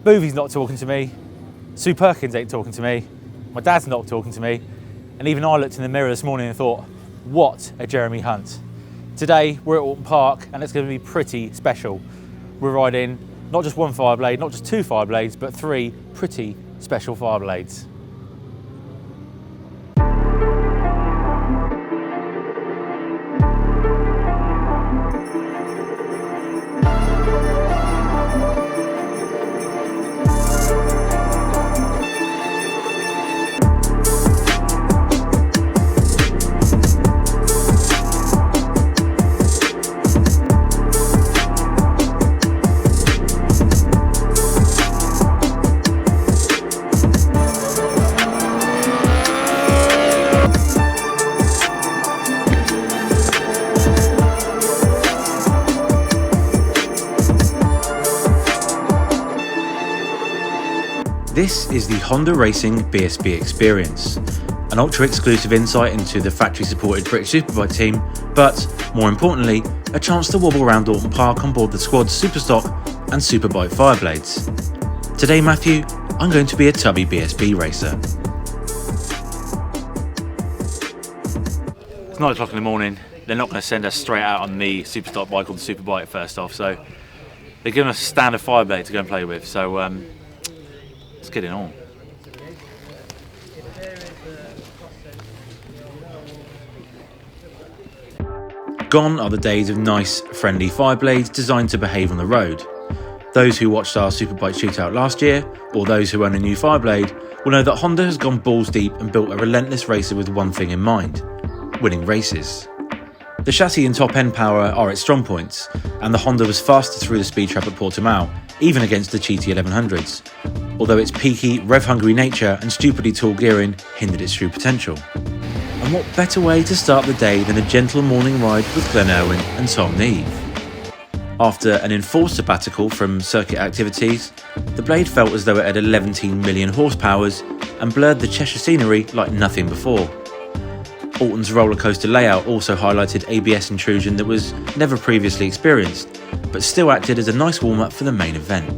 Boovy's not talking to me, Sue Perkins ain't talking to me, my dad's not talking to me, and even I looked in the mirror this morning and thought, what a Jeremy Hunt. Today we're at Oulton Park and it's going to be pretty special. We're riding not just one Fireblade, not just two Fireblades, but three pretty special Fireblades. This is the Honda Racing BSB experience, an ultra-exclusive insight into the factory-supported British Superbike team, but, more importantly, a chance to wobble around Oulton Park on board the squad's Superstock and Superbike Fireblades. Today, Matthew, I'm going to be a tubby BSB racer. It's 9 o'clock in the morning. They're not going to send us straight out on the Superstock bike or the Superbike first off, so they're giving us a standard Fireblade to go and play with. So let's get it on. Gone are the days of nice, friendly Fireblades designed to behave on the road. Those who watched our Superbike shootout last year, or those who own a new Fireblade, will know that Honda has gone balls deep and built a relentless racer with one thing in mind: winning races. The chassis and top end power are its strong points, and the Honda was faster through the speed trap at Portimao, even against the GT 1100s, although its peaky, rev-hungry nature and stupidly tall gearing hindered its true potential. And what better way to start the day than a gentle morning ride with Glenn Irwin and Tom Neave? After an enforced sabbatical from circuit activities, the Blade felt as though it had 11 million horsepowers and blurred the Cheshire scenery like nothing before. Oulton's roller coaster layout also highlighted ABS intrusion that was never previously experienced, but still acted as a nice warm-up for the main event.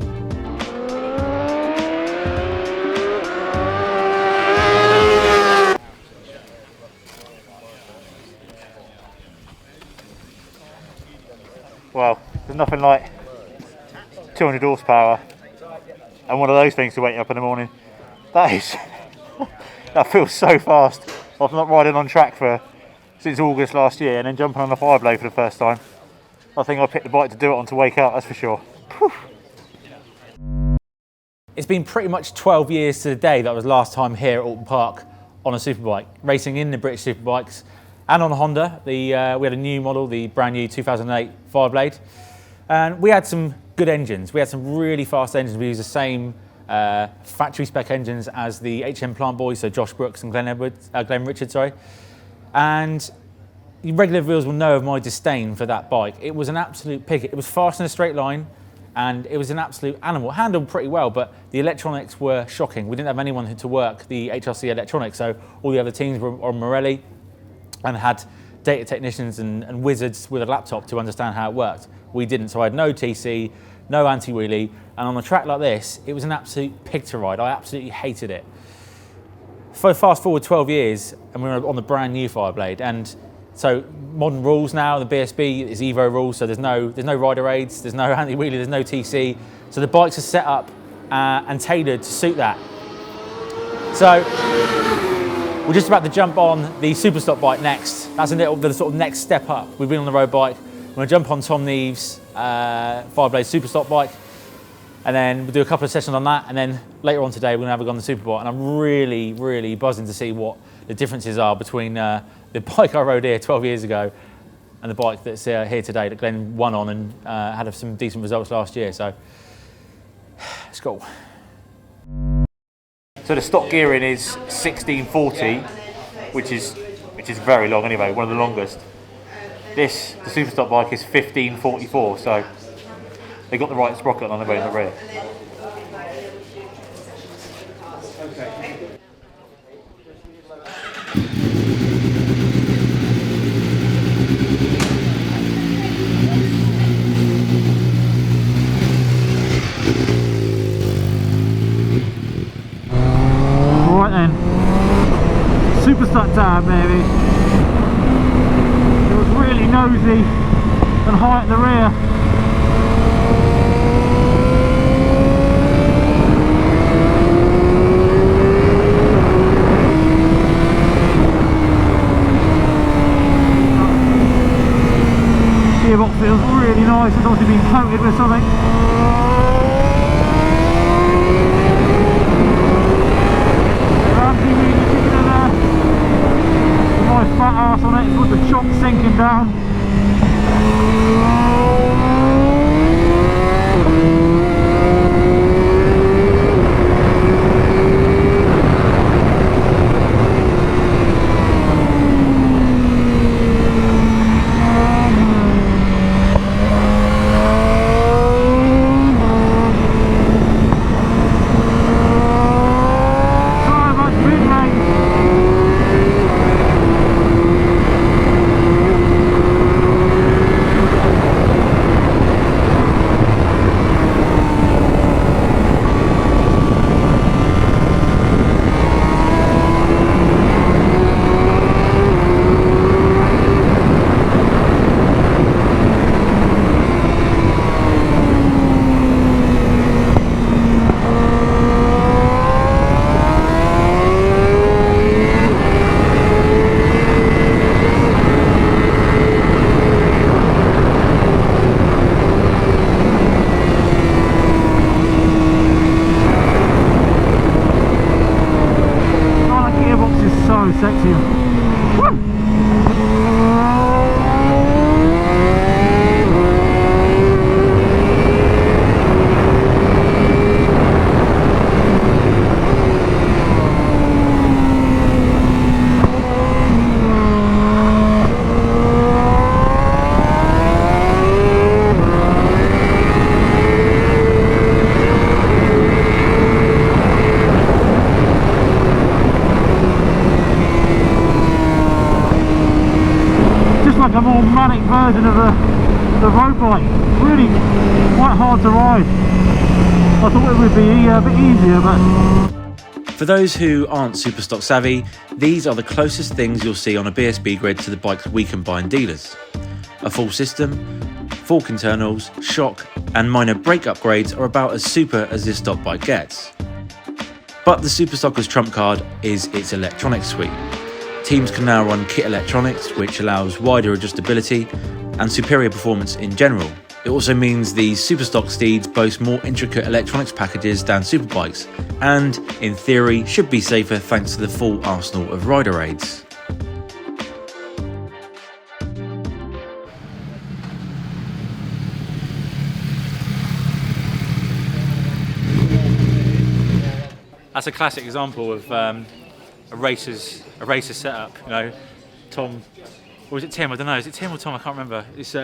Well, there's nothing like 200 horsepower and one of those things to wake you up in the morning. That feels so fast. I've not riding on track since August last year, and then jumping on a Fireblade for the first time. I think I picked the bike to do it on to wake up, that's for sure. Whew. It's been pretty much 12 years to the day that was last time here at Oulton Park on a Superbike, racing in the British Superbikes and on a Honda. We had a new model, the brand new 2008 Fireblade, and we had some good engines. We had some really fast engines. We used the same factory spec engines as the HM Plant Boys, so Josh Brooks and Glenn Richards, and regular viewers will know of my disdain for that bike. It was an absolute pig. It was fast in a straight line, and it was an absolute animal. It handled pretty well, but the electronics were shocking. We didn't have anyone to work the HRC electronics, so all the other teams were on Morelli and had data technicians and wizards with a laptop to understand how it worked. We didn't, so I had no TC, no anti-wheelie, and on a track like this, it was an absolute pig to ride. I absolutely hated it. Fast forward 12 years, and we're on the brand new Fireblade, and so modern rules now, the BSB is Evo rules, so there's no rider aids, there's no anti-wheelie, there's no TC, so the bikes are set up and tailored to suit that. So we're just about to jump on the Superstock bike next. That's the sort of next step up. We've been on the road bike. We're going to jump on Tom Neave's Fireblade Superstock bike, and then we'll do a couple of sessions on that, and then later on today we're going to have a go on the Superbike, and I'm really, really buzzing to see what the differences are between the bike I rode here 12 years ago and the bike that's here today that Glenn won on and had some decent results last year. So let's go. So the stock gearing is 1640, which is very long anyway, one of the longest. The Superstock bike is 1544, so they got the right sprocket on the way in the rear. time, baby. It was really nosy and high at the rear. Gearbox feels really nice. It's obviously been coated with something. Nice fat arse on it, with the shock sinking down. Sexy. Woo! Like a more manic version of the road bike. Really quite hard to ride. I thought it would be a bit easier, but... For those who aren't Superstock savvy, these are the closest things you'll see on a BSB grid to the bikes we can buy in dealers. A full system, fork internals, shock and minor brake upgrades are about as super as this stock bike gets. But the Superstocker's trump card is its electronics suite. Teams can now run kit electronics, which allows wider adjustability and superior performance in general. It also means the Superstock steeds boast more intricate electronics packages than superbikes, and, in theory, should be safer thanks to the full arsenal of rider aids. That's a classic example of a racer's setup. You know, Tom, or is it Tim? I don't know. Is it Tim or Tom? I can't remember. It's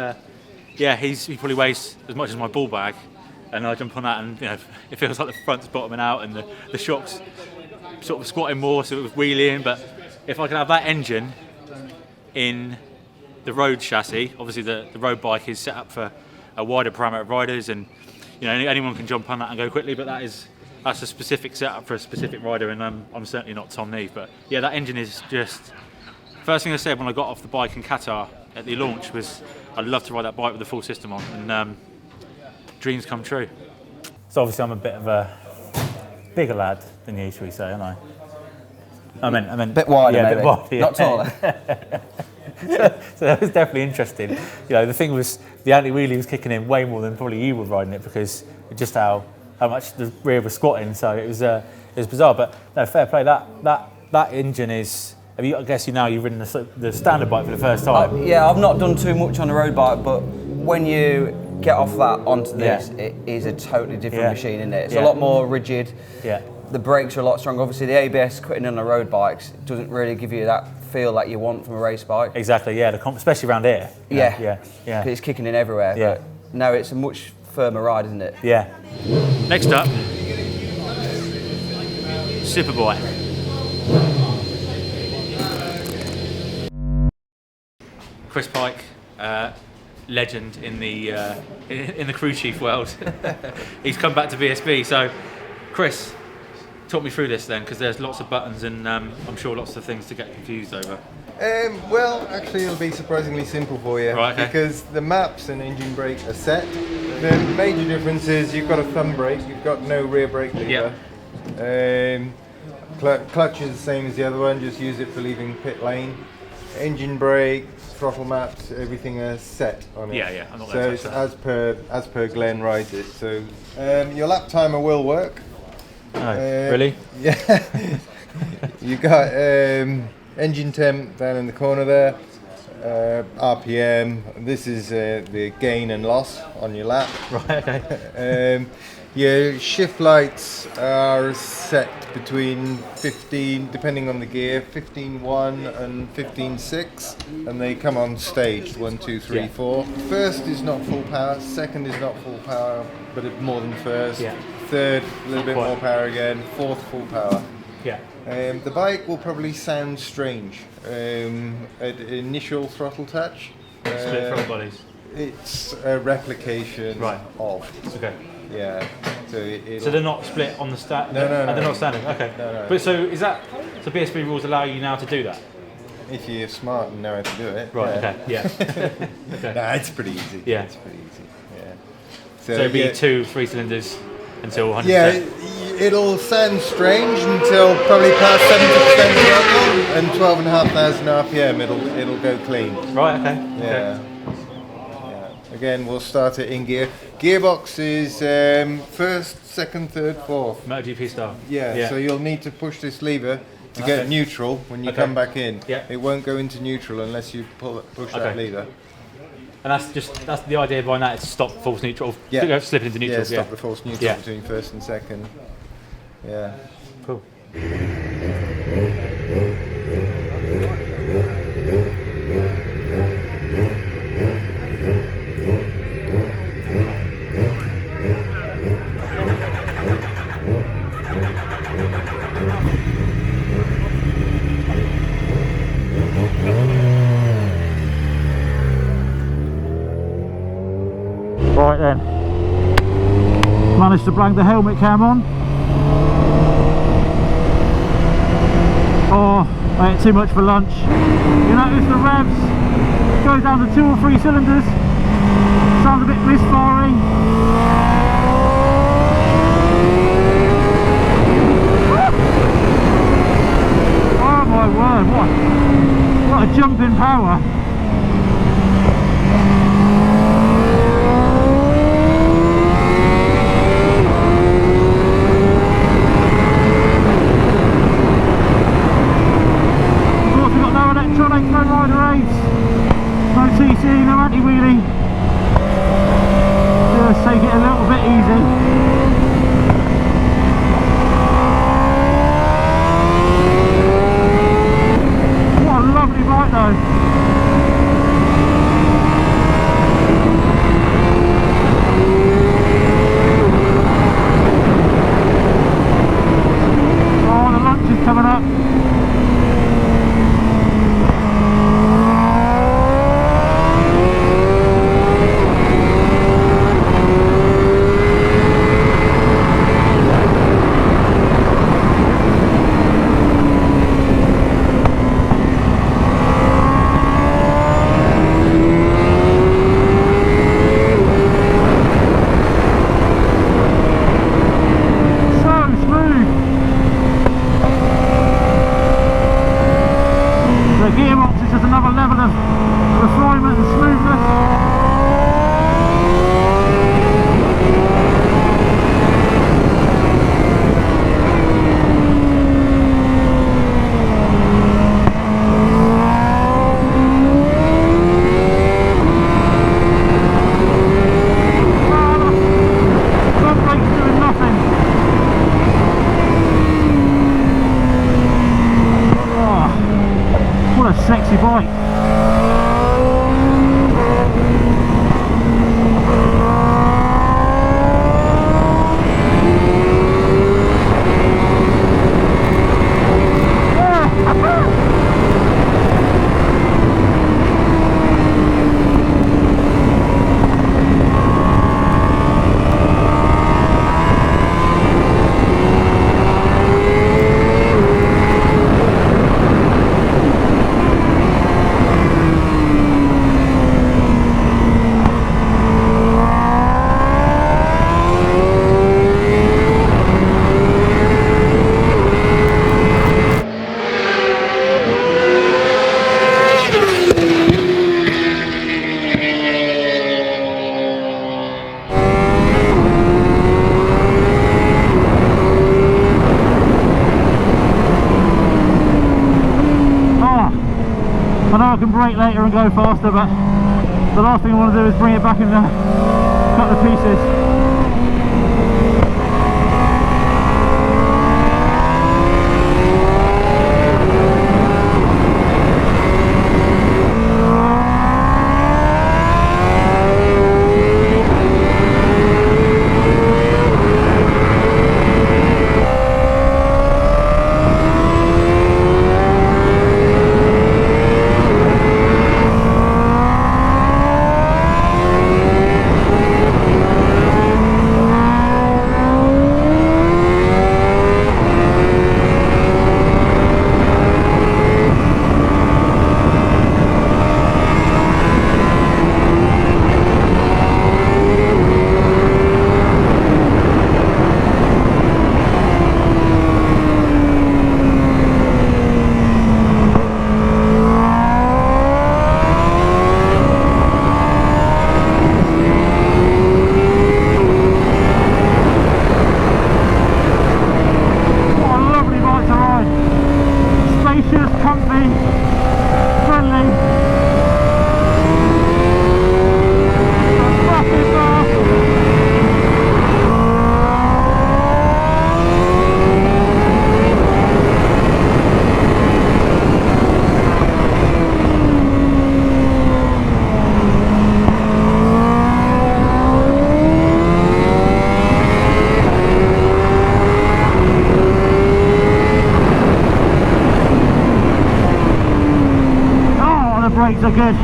yeah, he probably weighs as much as my ball bag, and I jump on that, and you know, it feels like the front's bottoming out, and the shock's sort of squatting more, so it was wheeling. But if I could have that engine in the road chassis, obviously the road bike is set up for a wider parameter of riders, and you know, anyone can jump on that and go quickly. But that's a specific setup for a specific rider, and I'm certainly not Tom Neave. But yeah, that engine is just... First thing I said when I got off the bike in Qatar at the launch was I'd love to ride that bike with the full system on, and dreams come true. So obviously I'm a bit of a bigger lad than you, should we say, aren't I? I meant a bit wider, yeah, maybe. A bit wider, yeah. Not taller. So that was definitely interesting. You know, the thing was, the anti-wheelie was kicking in way more than probably you were riding it, because just how much the rear was squatting. So it was bizarre. But no, fair play. That engine is. I guess you've ridden the standard bike for the first time. Yeah, I've not done too much on the road bike, but when you get off that onto this, it is a totally different machine, isn't it? It's a lot more rigid. Yeah. The brakes are a lot stronger. Obviously, the ABS quitting on the road bikes doesn't really give you that feel that you want from a race bike. Exactly. Yeah, especially around here. Yeah. Yeah. It's kicking in everywhere. Yeah. But no, it's a much firmer ride, isn't it? Yeah. Next up, Superbike. Chris Pike, legend in the crew chief world. He's come back to BSB. So, Chris, talk me through this then, because there's lots of buttons and I'm sure lots of things to get confused over. Well, actually, it'll be surprisingly simple for you, Right, okay. because the maps and engine brake are set. The major difference is you've got a thumb brake, you've got no rear brake lever. Clutch is the same as the other one, just use it for leaving pit lane. Engine brake, throttle maps, everything is set on it. Yeah, I'm not so going it's to touch as per Glenn rides it. So your lap timer will work. Oh, really? Yeah. You got engine temp down in the corner there. RPM. This is the gain and loss on your lap. Right, okay. Your shift lights are set between 15, depending on the gear, 15.1 and 15.6, and they come on staged 1, 2, 3, 4. First is not full power, second is not full power, but it's more than first. Yeah. Third, a little bit Quite. more power again. Fourth, full power. Yeah. The bike will probably sound strange at initial throttle touch. Split front bodies. It's a replication of. Okay. Yeah. So they're not split on the stack? No. They're not standing? Okay. No. But so is that, so BSB rules allow you now to do that? If you're smart and know how to do it. Right, yeah. okay, yeah. Okay. Nah, it's pretty easy. Yeah. It's pretty easy. Yeah. So it'd be 2 3 cylinders until 100%? Yeah, it'll sound strange until probably past 70% throttle and 12,500 RPM. It'll go clean. Right, okay. Yeah. Okay. Again, we'll start it in gear. Gearbox is first, second, third, fourth. MotoGP style? Yeah, so you'll need to push this lever to get neutral when you come back in. Yeah. It won't go into neutral unless you push that lever. And that's the idea behind that, is to stop false neutral, slip into neutral. Yeah, stop the false neutral between first and second. Yeah. Cool. Right then, managed to blank the helmet cam on. Oh, I ate too much for lunch. You notice the revs go down to 2 or 3 cylinders. Sounds a bit misfiring. Oh my word, what a jump in power. Electronic, no rider race, no TC, no anti-wheelie. Just take it a little bit easy. What a lovely bike though. Oh, the lunch is coming up. Sexy bike. can brake later and go faster, but the last thing I want to do is bring it back and cut the pieces. Brakes are good.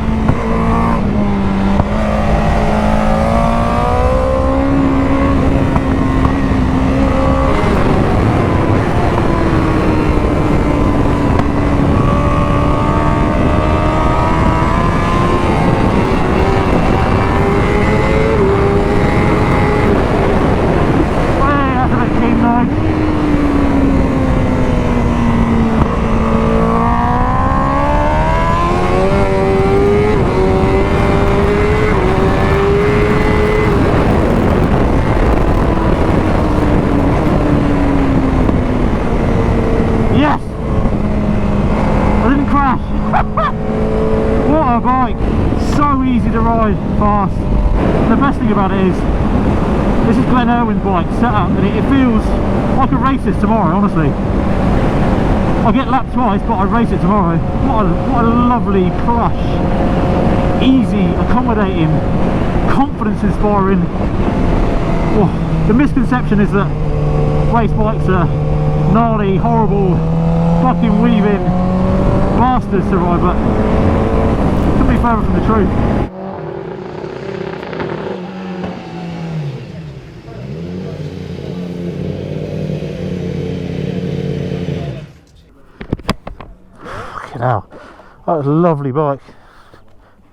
Fast. And the best thing about it is this is Irwin's bike set up, and it feels like a race this tomorrow. Honestly, I get lapped twice, but I race it tomorrow. What a lovely, plush, easy, accommodating, confidence inspiring. Oh, the misconception is that race bikes are gnarly, horrible, fucking weaving bastards to ride, but it couldn't be further from the truth. Now, that was a lovely bike,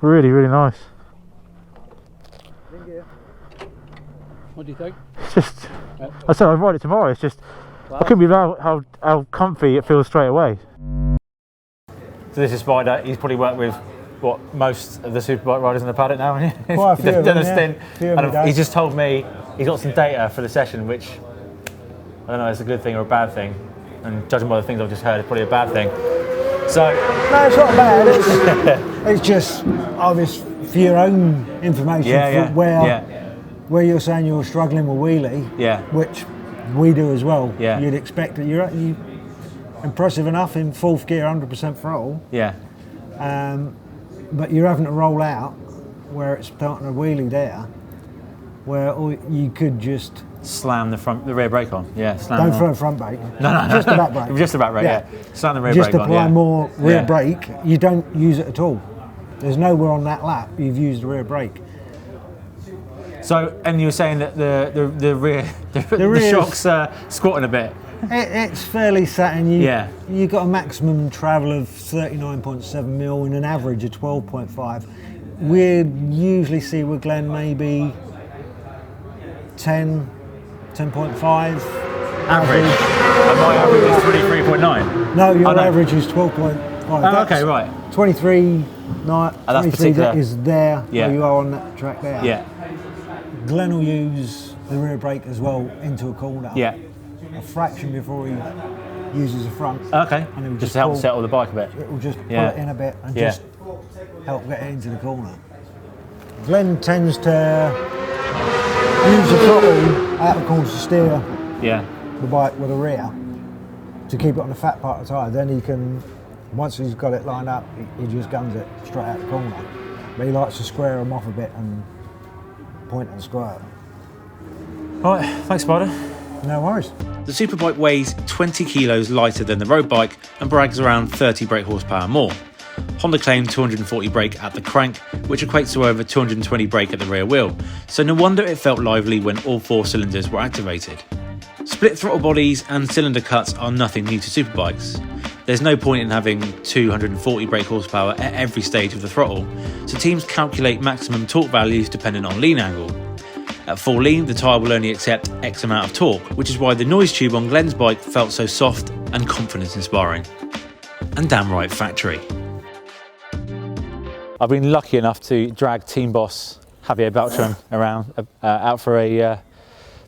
really nice. What do you think? It's just, I said I'd ride it tomorrow, it's just, wow. I couldn't believe how comfy it feels straight away. So this is Spider, he's probably worked with what, most of the superbike riders in the paddock now, hasn't he? Quite a few of them, and he just told me he's got some data for the session, which, I don't know if it's a good thing or a bad thing, and judging by the things I've just heard, it's probably a bad thing. So no, it's not bad. It's just obvious for your own information. Where you're saying you're struggling with wheelie, which we do as well. You'd expect that you're impressive enough in fourth gear, 100% throttle. But you're having to roll out where it's starting a wheelie there, where you could just slam the rear brake on. Don't throw a front brake. No. Just the back brake. Just the back brake. Slam the rear just brake on. Just apply more rear brake. You don't use it at all. There's nowhere on that lap you've used the rear brake. So, and you were saying that the rear shocks squatting a bit. It's fairly satin. You've got a maximum travel of 39.7 mil and an average of 12.5. We usually see with Glenn maybe 10.5 average. And my average is 23.9. No, your average is 12.5. Oh, okay, right. 23, that's 23 that is there where you are on that track there. Yeah. Glenn will use the rear brake as well into a corner. Yeah. A fraction before he uses the front. Okay. And it will just to help settle the bike a bit. It will just pull it in a bit and just help get it into the corner. Glenn tends to use the throttle out of corners to steer the bike with the rear to keep it on the fat part of the tyre. Then he can, once he's got it lined up, he just guns it straight out the corner. But he likes to square them off a bit and point and square. Right, thanks, Spider. No worries. The Superbike weighs 20 kilos lighter than the road bike and brags around 30 brake horsepower more. Honda claimed 240 brake at the crank, which equates to over 220 brake at the rear wheel, so no wonder it felt lively when all 4 cylinders were activated. Split throttle bodies and cylinder cuts are nothing new to Superbikes. There's no point in having 240 brake horsepower at every stage of the throttle, so teams calculate maximum torque values dependent on lean angle. At full lean, the tyre will only accept X amount of torque, which is why the noise tube on Glenn's bike felt so soft and confidence inspiring. And damn right factory. I've been lucky enough to drag team boss Javier Beltran around, out for a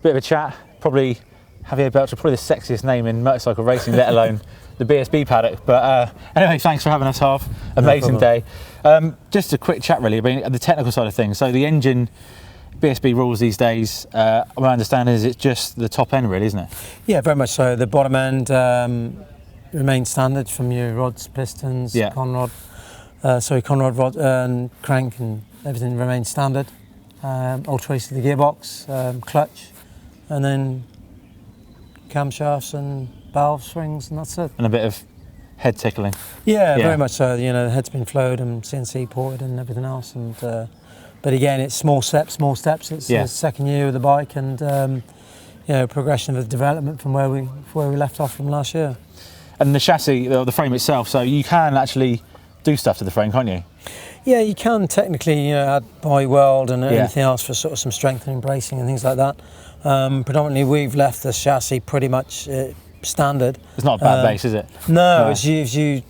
bit of a chat. Probably Javier Beltran, probably the sexiest name in motorcycle racing, let alone the BSB paddock. But anyway, thanks for having us, Harv. Amazing day. Just a quick chat really, about the technical side of things. So the engine, BSB rules these days, my understanding is it's just the top end really, isn't it? Yeah, very much so. The bottom end remains standard from your rods, pistons, conrod rod and crank, and everything remains standard. Alterations to the gearbox, clutch, and then camshafts and valve springs, and that's it. And a bit of head tickling. Yeah, very much so. You know, the head's been flowed and CNC ported and everything else. And but again, it's small steps. It's the second year of the bike, and you know, progression of the development from where we left off from last year. And the chassis, the frame itself, so you can actually do stuff to the frame, can't you? Yeah, you can technically, you know, add body weld and anything else for sort of some strengthening, bracing and things like that. Predominantly, we've left the chassis pretty much standard. It's not a bad base, is it? No, as you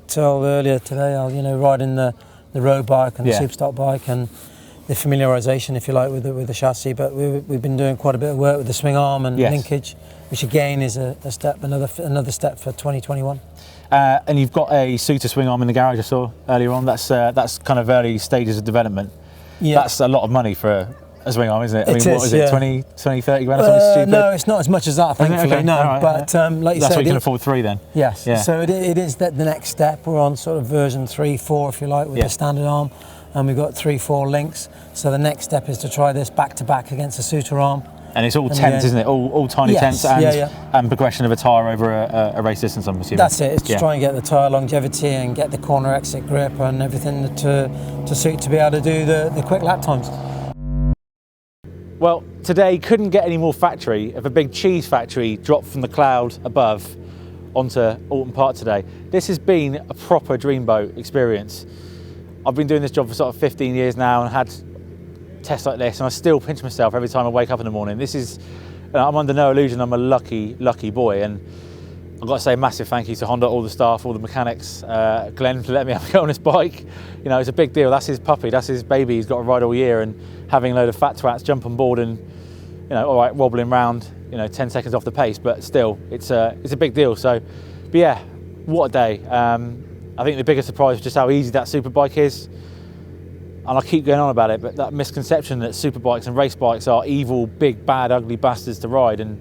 told earlier today, you know, riding the road bike and the Superstock bike and the familiarisation, if you like, with the chassis. But we've been doing quite a bit of work with the swing arm and linkage, which again is a step, another step for 2021. And you've got a Suter swing arm in the garage I saw earlier on. That's kind of early stages of development. Yeah. That's a lot of money for a swing arm, isn't it? I mean, what is it, 20, 30 grand or something stupid? No, it's not as much as that, thankfully, okay. no. Right, but like you that's said, what you can afford 3 then? Yes, so it is the next step. We're on sort of version 3, 4, if you like, with the standard arm. And we've got 3, 4 links. So the next step is to try this back-to-back against a Suter arm. And it's all tents, isn't it? All tiny tents and progression of a tyre over a race distance, I'm assuming. That's it. It's to try and get the tyre longevity and get the corner exit grip and everything to suit to be able to do the quick lap times. Well, today couldn't get any more factory if a big cheese factory dropped from the cloud above onto Oulton Park today. This has been a proper dreamboat experience. I've been doing this job for sort of 15 years now and had tests like this, and I still pinch myself every time I wake up in the morning. This is, I'm under no illusion I'm a lucky boy, and I've got to say a massive thank you to Honda, all the staff, all the mechanics, Glenn for letting me have a go on this bike. You know, it's a big deal. That's his puppy, that's his baby. He's got to ride all year, and having a load of fat twats jump on board and, you know, all right, wobbling round, you know, 10 seconds off the pace, but still, it's a big deal. So, but yeah, what a day. I think the biggest surprise was just how easy that Superbike is. And I keep going on about it, but that misconception that Superbikes and race bikes are evil, big, bad, ugly bastards to ride, and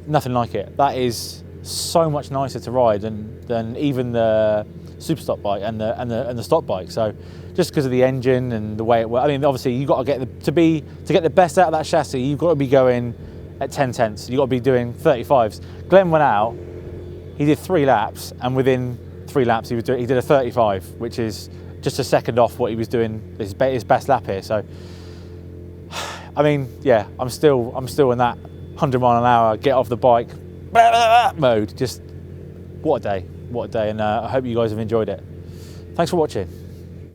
nothing like it. That is so much nicer to ride than even the Superstock bike and the stock bike. So just because of the engine and the way it works, I mean, obviously you've got to get to get the best out of that chassis, you've got to be going at 10 tenths. You've got to be doing 35s. Glenn went out, he did 3 laps, and within 3 laps he did a 35, which is just a second off what he was doing his best lap here. So, I mean, yeah, I'm still in that 100 mile an hour, get off the bike mode. Just what a day, and I hope you guys have enjoyed it. Thanks for watching.